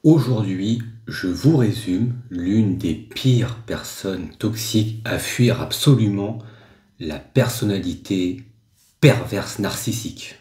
Aujourd'hui, je vous résume l'une des pires personnes toxiques à fuir absolument, la personnalité perverse narcissique.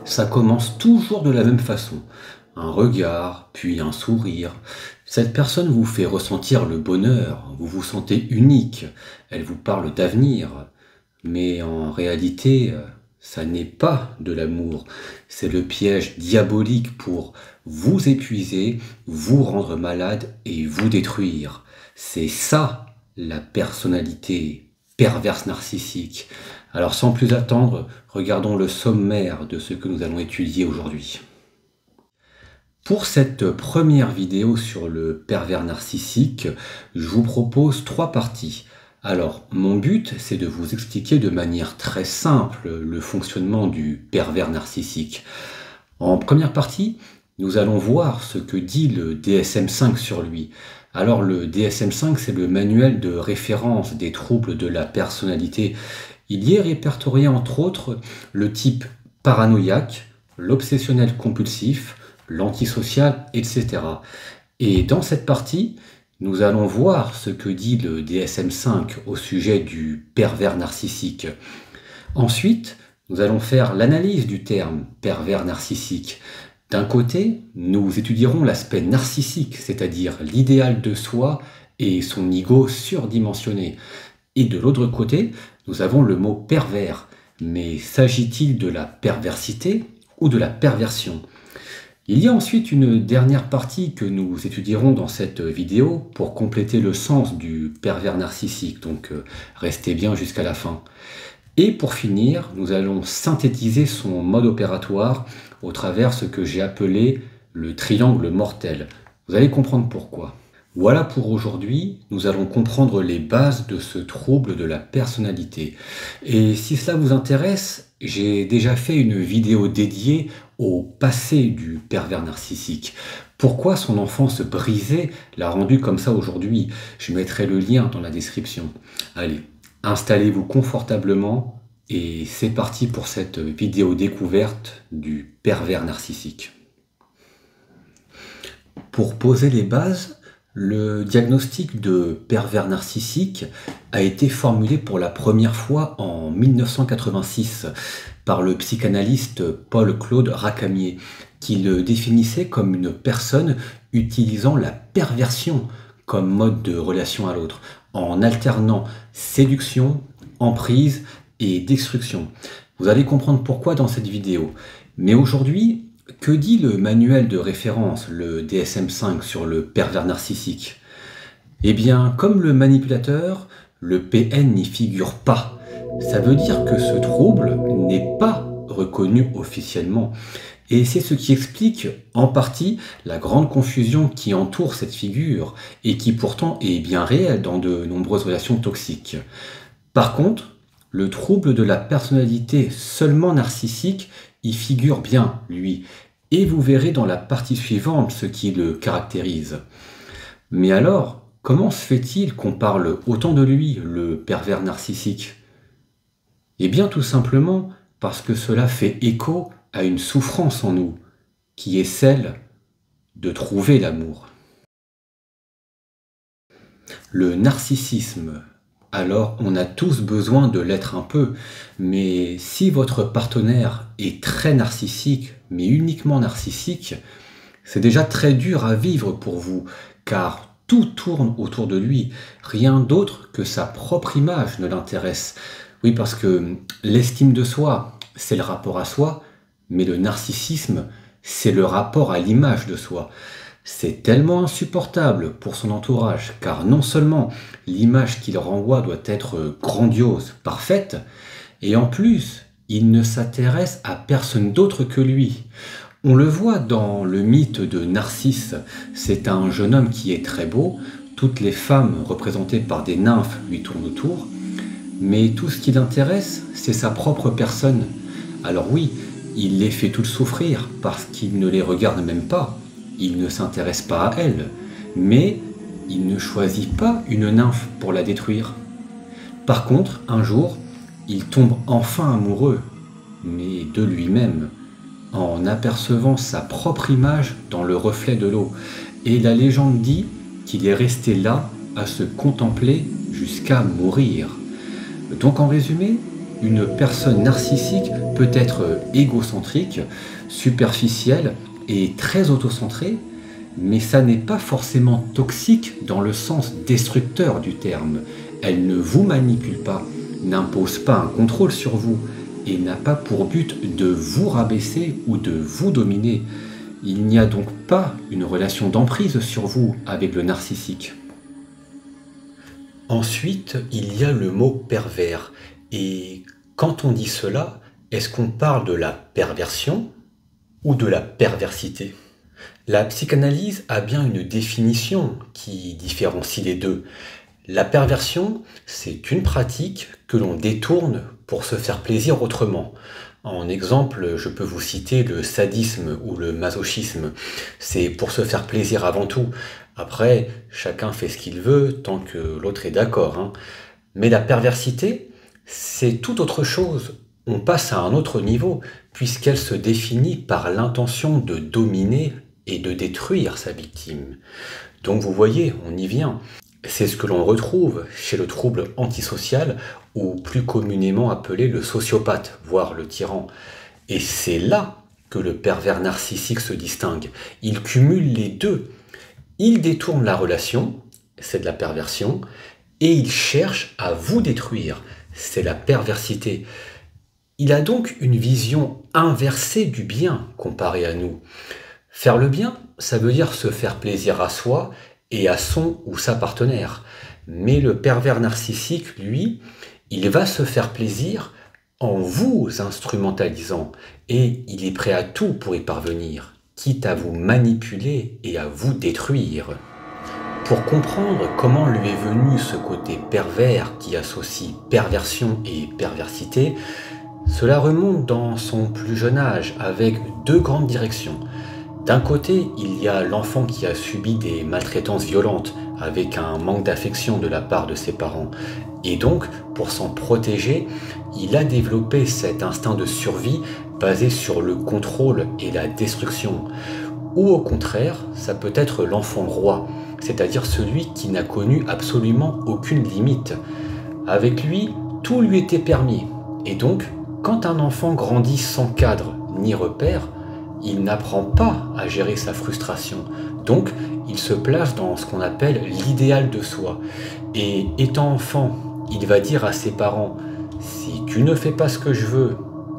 Ça commence toujours de la même façon. Un regard, puis un sourire. Cette personne vous fait ressentir le bonheur, vous vous sentez unique, elle vous parle d'avenir. Mais en réalité, ça n'est pas de l'amour. C'est le piège diabolique pour vous épuiser, vous rendre malade et vous détruire. C'est ça la personnalité perverse narcissique. Alors sans plus attendre, regardons le sommaire de ce que nous allons étudier aujourd'hui. Pour cette première vidéo sur le pervers narcissique, je vous propose 3 parties. Alors, mon but, c'est de vous expliquer de manière très simple le fonctionnement du pervers narcissique. En première partie, nous allons voir ce que dit le DSM-5 sur lui. Alors, le DSM-5, c'est le manuel de référence des troubles de la personnalité. Il y est répertorié entre autres le type paranoïaque, l'obsessionnel compulsif, l'antisocial, etc. Et dans cette partie, nous allons voir ce que dit le DSM-5 au sujet du pervers narcissique. Ensuite, nous allons faire l'analyse du terme pervers narcissique. D'un côté, nous étudierons l'aspect narcissique, c'est-à-dire l'idéal de soi et son ego surdimensionné. Et de l'autre côté, nous avons le mot pervers. Mais s'agit-il de la perversité ou de la perversion ? Il y a ensuite une dernière partie que nous étudierons dans cette vidéo pour compléter le sens du pervers narcissique, donc restez bien jusqu'à la fin. Et pour finir, nous allons synthétiser son mode opératoire au travers ce que j'ai appelé le triangle mortel. Vous allez comprendre pourquoi. Voilà pour aujourd'hui, nous allons comprendre les bases de ce trouble de la personnalité. Et si cela vous intéresse, j'ai déjà fait une vidéo dédiée au passé du pervers narcissique. Pourquoi son enfance brisée l'a rendu comme ça aujourd'hui? Je mettrai le lien dans la description. Allez, installez-vous confortablement et c'est parti pour cette vidéo découverte du pervers narcissique. Pour poser les bases, le diagnostic de pervers narcissique a été formulé pour la première fois en 1986 par le psychanalyste Paul-Claude Racamier, qui le définissait comme une personne utilisant la perversion comme mode de relation à l'autre, en alternant séduction, emprise et destruction. Vous allez comprendre pourquoi dans cette vidéo. Mais aujourd'hui, que dit le manuel de référence, le DSM-5, sur le pervers narcissique? Eh bien, comme le manipulateur, le PN n'y figure pas. Ça veut dire que ce trouble n'est pas reconnu officiellement. Et c'est ce qui explique en partie la grande confusion qui entoure cette figure et qui pourtant est bien réelle dans de nombreuses relations toxiques. Par contre, le trouble de la personnalité seulement narcissique y figure bien, lui, et vous verrez dans la partie suivante ce qui le caractérise. Mais alors, comment se fait-il qu'on parle autant de lui, le pervers narcissique? Eh bien tout simplement parce que cela fait écho à une souffrance en nous, qui est celle de trouver l'amour. Le narcissisme. Alors, on a tous besoin de l'être un peu, mais si votre partenaire est très narcissique, mais uniquement narcissique, c'est déjà très dur à vivre pour vous, car tout tourne autour de lui. Rien d'autre que sa propre image ne l'intéresse. Oui, parce que l'estime de soi, c'est le rapport à soi, mais le narcissisme, c'est le rapport à l'image de soi. C'est tellement insupportable pour son entourage, car non seulement l'image qu'il renvoie doit être grandiose, parfaite, et en plus, il ne s'intéresse à personne d'autre que lui. On le voit dans le mythe de Narcisse, c'est un jeune homme qui est très beau, toutes les femmes représentées par des nymphes lui tournent autour, mais tout ce qui l'intéresse, c'est sa propre personne. Alors oui, il les fait toutes souffrir parce qu'il ne les regarde même pas. Il ne s'intéresse pas à elle, mais il ne choisit pas une nymphe pour la détruire. Par contre, un jour, il tombe enfin amoureux, mais de lui-même, en apercevant sa propre image dans le reflet de l'eau. Et la légende dit qu'il est resté là à se contempler jusqu'à mourir. Donc en résumé, une personne narcissique peut être égocentrique, superficielle et très autocentrée, mais ça n'est pas forcément toxique dans le sens destructeur du terme. Elle ne vous manipule pas, n'impose pas un contrôle sur vous et n'a pas pour but de vous rabaisser ou de vous dominer. Il n'y a donc pas une relation d'emprise sur vous avec le narcissique. Ensuite, il y a le mot pervers. Et quand on dit cela, est-ce qu'on parle de la perversion ou de la perversité? La psychanalyse a bien une définition qui différencie les deux. La perversion, c'est une pratique que l'on détourne pour se faire plaisir autrement. En exemple, je peux vous citer le sadisme ou le masochisme. C'est pour se faire plaisir avant tout. Après, chacun fait ce qu'il veut tant que l'autre est d'accord, hein. Mais la perversité, c'est tout autre chose. On passe à un autre niveau, puisqu'elle se définit par l'intention de dominer et de détruire sa victime. Donc vous voyez, on y vient. C'est ce que l'on retrouve chez le trouble antisocial, ou plus communément appelé le sociopathe, voire le tyran. Et c'est là que le pervers narcissique se distingue. Il cumule les deux. Il détourne la relation, c'est de la perversion, et il cherche à vous détruire, c'est la perversité. Il a donc une vision inversée du bien comparé à nous. Faire le bien, ça veut dire se faire plaisir à soi et à son ou sa partenaire. Mais le pervers narcissique, lui, il va se faire plaisir en vous instrumentalisant et il est prêt à tout pour y parvenir, quitte à vous manipuler et à vous détruire. Pour comprendre comment lui est venu ce côté pervers qui associe perversion et perversité, cela remonte dans son plus jeune âge avec deux grandes directions. D'un côté, il y a l'enfant qui a subi des maltraitances violentes avec un manque d'affection de la part de ses parents. Et donc, pour s'en protéger, il a développé cet instinct de survie basé sur le contrôle et la destruction. Ou au contraire, ça peut être l'enfant roi, c'est-à-dire celui qui n'a connu absolument aucune limite. Avec lui, tout lui était permis. Et donc, quand un enfant grandit sans cadre ni repère, il n'apprend pas à gérer sa frustration. Donc, il se place dans ce qu'on appelle l'idéal de soi. Et étant enfant, il va dire à ses parents « Si tu ne fais pas ce que je veux,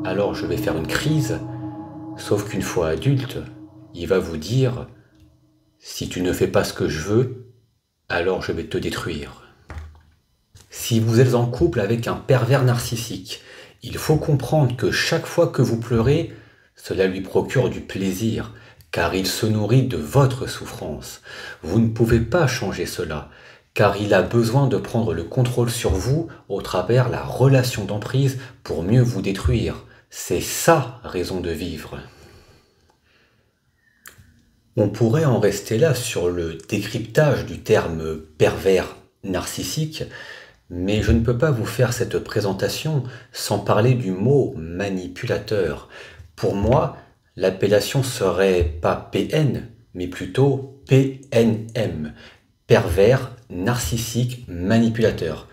alors je vais faire une crise. » Sauf qu'une fois adulte, il va vous dire « Si tu ne fais pas ce que je veux, alors je vais te détruire. » Si vous êtes en couple avec un pervers narcissique, il faut comprendre que chaque fois que vous pleurez, cela lui procure du plaisir, car il se nourrit de votre souffrance. Vous ne pouvez pas changer cela, car il a besoin de prendre le contrôle sur vous au travers la relation d'emprise pour mieux vous détruire. C'est sa raison de vivre. On pourrait en rester là sur le décryptage du terme pervers narcissique, mais je ne peux pas vous faire cette présentation sans parler du mot manipulateur. Pour moi, l'appellation serait pas PN, mais plutôt PNM, pervers narcissique manipulateur.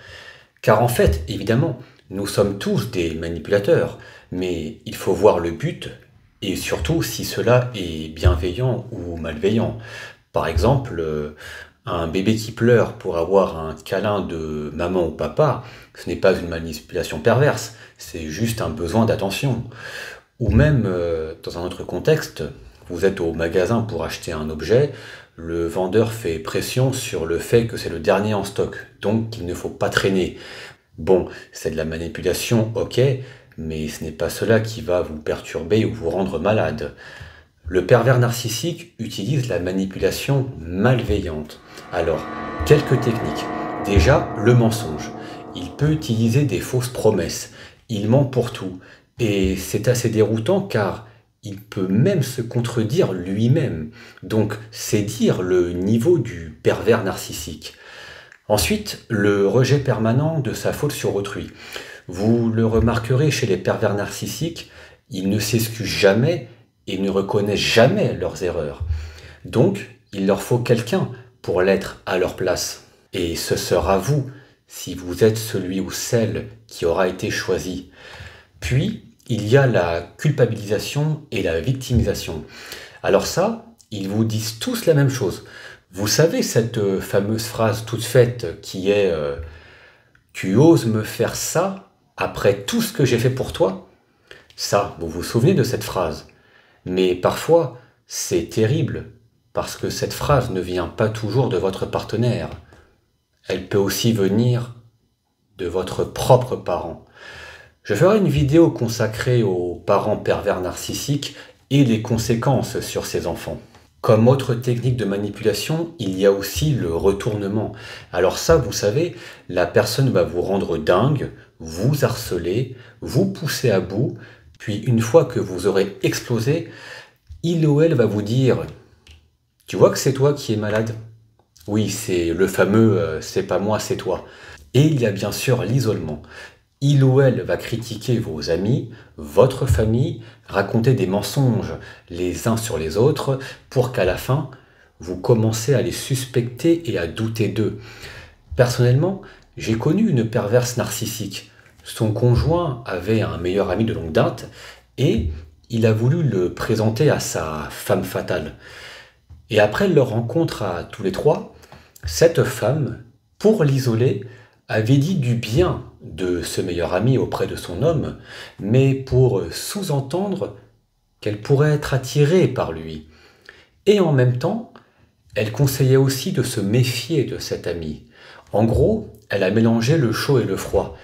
Car en fait, évidemment, nous sommes tous des manipulateurs, mais il faut voir le but et surtout si cela est bienveillant ou malveillant. Par exemple, un bébé qui pleure pour avoir un câlin de maman ou papa, ce n'est pas une manipulation perverse, c'est juste un besoin d'attention. Ou même, dans un autre contexte, vous êtes au magasin pour acheter un objet, le vendeur fait pression sur le fait que c'est le dernier en stock, donc qu'il ne faut pas traîner. Bon, c'est de la manipulation, ok, mais ce n'est pas cela qui va vous perturber ou vous rendre malade. Le pervers narcissique utilise la manipulation malveillante. Alors, quelques techniques. Déjà, le mensonge. Il peut utiliser des fausses promesses. Il ment pour tout. Et c'est assez déroutant car il peut même se contredire lui-même. Donc, c'est dire le niveau du pervers narcissique. Ensuite, le rejet permanent de sa faute sur autrui. Vous le remarquerez chez les pervers narcissiques, ils ne s'excusent jamais et ne reconnaissent jamais leurs erreurs. Donc, il leur faut quelqu'un pour l'être à leur place. Et ce sera vous, si vous êtes celui ou celle qui aura été choisi. Puis, il y a la culpabilisation et la victimisation. Alors ça, ils vous disent tous la même chose. Vous savez cette fameuse phrase toute faite qui est Tu oses me faire ça après tout ce que j'ai fait pour toi ?» Ça, vous vous souvenez de cette phrase. Mais parfois, c'est terrible, parce que cette phrase ne vient pas toujours de votre partenaire. Elle peut aussi venir de votre propre parent. Je ferai une vidéo consacrée aux parents pervers narcissiques et les conséquences sur ces enfants. Comme autre technique de manipulation, il y a aussi le retournement. Alors ça, vous savez, la personne va vous rendre dingue, vous harceler, vous pousser à bout, puis une fois que vous aurez explosé, il ou elle va vous dire « Tu vois que c'est toi qui es malade ?» Oui, c'est le fameux « c'est pas moi, c'est toi ». Et il y a bien sûr l'isolement. Il ou elle va critiquer vos amis, votre famille, raconter des mensonges les uns sur les autres pour qu'à la fin, vous commencez à les suspecter et à douter d'eux. Personnellement, j'ai connu une perverse narcissique. Son conjoint avait un meilleur ami de longue date et il a voulu le présenter à sa femme fatale. Et après leur rencontre à tous les trois, cette femme, pour l'isoler, avait dit du bien de ce meilleur ami auprès de son homme, mais pour sous-entendre qu'elle pourrait être attirée par lui. Et en même temps, elle conseillait aussi de se méfier de cet ami. En gros, elle a mélangé le chaud et le froid,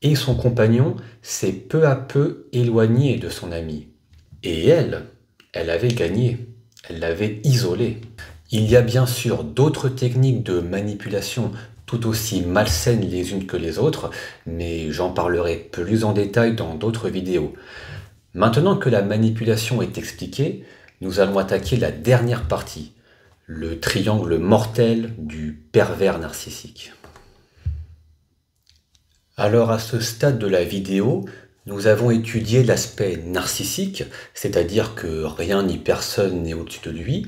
et son compagnon s'est peu à peu éloigné de son ami. Et elle avait gagné, elle l'avait isolé. Il y a bien sûr d'autres techniques de manipulation tout aussi malsaines les unes que les autres, mais j'en parlerai plus en détail dans d'autres vidéos. Maintenant que la manipulation est expliquée, nous allons attaquer la dernière partie, le triangle mortel du pervers narcissique. Alors à ce stade de la vidéo, nous avons étudié l'aspect narcissique, c'est-à-dire que rien ni personne n'est au-dessus de lui.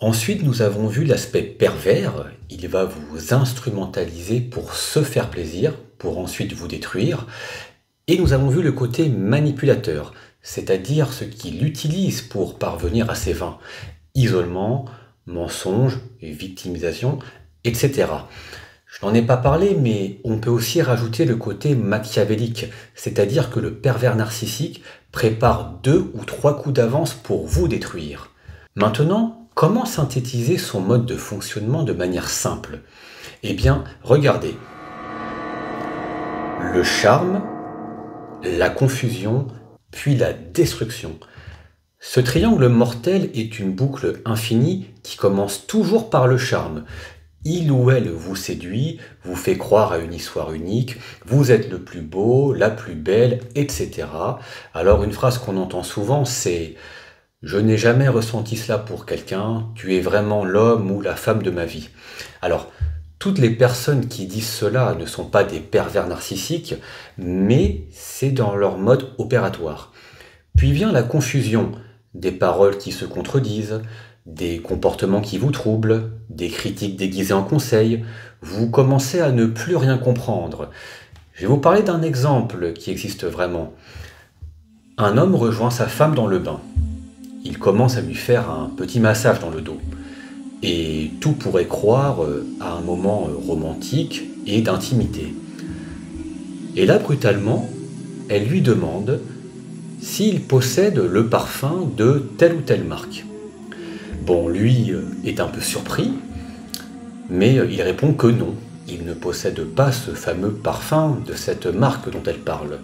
Ensuite, nous avons vu l'aspect pervers, il va vous instrumentaliser pour se faire plaisir, pour ensuite vous détruire. Et nous avons vu le côté manipulateur, c'est-à-dire ce qu'il utilise pour parvenir à ses fins. Isolement, mensonge, victimisation, etc. Je n'en ai pas parlé, mais on peut aussi rajouter le côté machiavélique, c'est-à-dire que le pervers narcissique prépare 2 ou 3 coups d'avance pour vous détruire. Maintenant, comment synthétiser son mode de fonctionnement de manière simple? Eh bien, regardez. Le charme, la confusion, puis la destruction. Ce triangle mortel est une boucle infinie qui commence toujours par le charme. Il ou elle vous séduit, vous fait croire à une histoire unique, vous êtes le plus beau, la plus belle, etc. Alors une phrase qu'on entend souvent, c'est « Je n'ai jamais ressenti cela pour quelqu'un, tu es vraiment l'homme ou la femme de ma vie ». Alors, toutes les personnes qui disent cela ne sont pas des pervers narcissiques, mais c'est dans leur mode opératoire. Puis vient la confusion, des paroles qui se contredisent, des comportements qui vous troublent, des critiques déguisées en conseils, vous commencez à ne plus rien comprendre. Je vais vous parler d'un exemple qui existe vraiment. Un homme rejoint sa femme dans le bain. Il commence à lui faire un petit massage dans le dos. Et tout pourrait croire à un moment romantique et d'intimité. Et là, brutalement, elle lui demande s'il possède le parfum de telle ou telle marque. Bon, lui est un peu surpris, mais il répond que non, il ne possède pas ce fameux parfum de cette marque dont elle parle.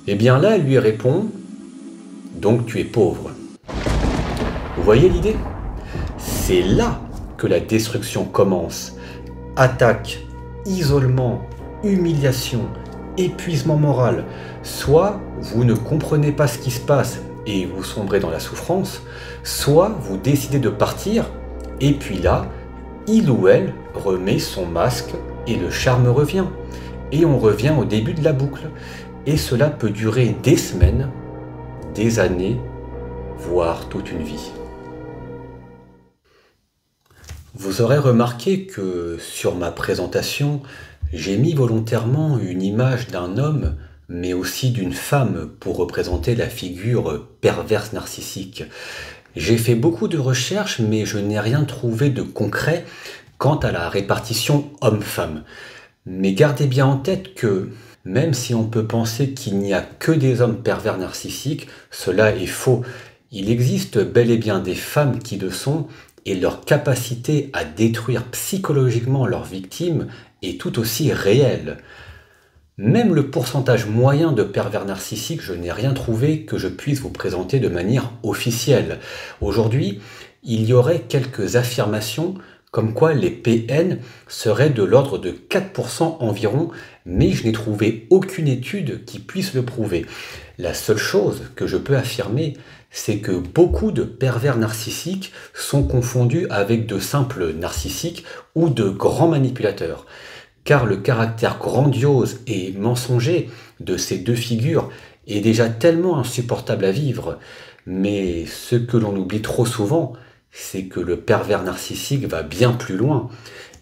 Et bien là, elle lui répond « Donc tu es pauvre ». Vous voyez l'idée? C'est là que la destruction commence. Attaque, isolement, humiliation, épuisement moral. Soit vous ne comprenez pas ce qui se passe et vous sombrez dans la souffrance, soit vous décidez de partir et puis là, il ou elle remet son masque et le charme revient. et on revient au début de la boucle. Et cela peut durer des semaines, des années, voire toute une vie. Vous aurez remarqué que sur ma présentation, j'ai mis volontairement une image d'un homme, mais aussi d'une femme pour représenter la figure perverse narcissique. J'ai fait beaucoup de recherches, mais je n'ai rien trouvé de concret quant à la répartition homme-femme. Mais gardez bien en tête que même si on peut penser qu'il n'y a que des hommes pervers narcissiques, cela est faux. Il existe bel et bien des femmes qui le sont, et leur capacité à détruire psychologiquement leurs victimes est tout aussi réelle. Même le pourcentage moyen de pervers narcissiques, je n'ai rien trouvé que je puisse vous présenter de manière officielle. Aujourd'hui, il y aurait quelques affirmations comme quoi les PN seraient de l'ordre de 4% environ, mais je n'ai trouvé aucune étude qui puisse le prouver. La seule chose que je peux affirmer, c'est que beaucoup de pervers narcissiques sont confondus avec de simples narcissiques ou de grands manipulateurs. Car le caractère grandiose et mensonger de ces deux figures est déjà tellement insupportable à vivre. Mais ce que l'on oublie trop souvent, c'est que le pervers narcissique va bien plus loin.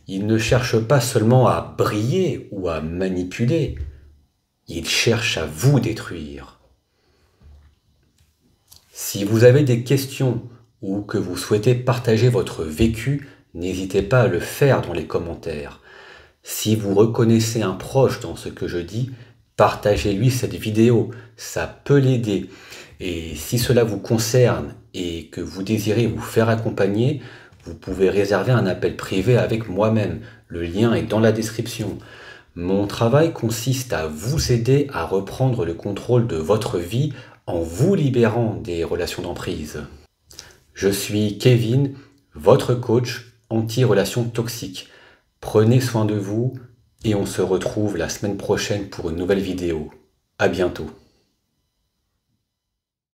Il ne cherche pas seulement à briller ou à manipuler, il cherche à vous détruire. Si vous avez des questions ou que vous souhaitez partager votre vécu, n'hésitez pas à le faire dans les commentaires. Si vous reconnaissez un proche dans ce que je dis, partagez-lui cette vidéo, ça peut l'aider. Et si cela vous concerne et que vous désirez vous faire accompagner, vous pouvez réserver un appel privé avec moi-même. Le lien est dans la description. Mon travail consiste à vous aider à reprendre le contrôle de votre vie en vous libérant des relations d'emprise. Je suis Kevin, votre coach anti-relations toxiques. Prenez soin de vous et on se retrouve la semaine prochaine pour une nouvelle vidéo. À bientôt.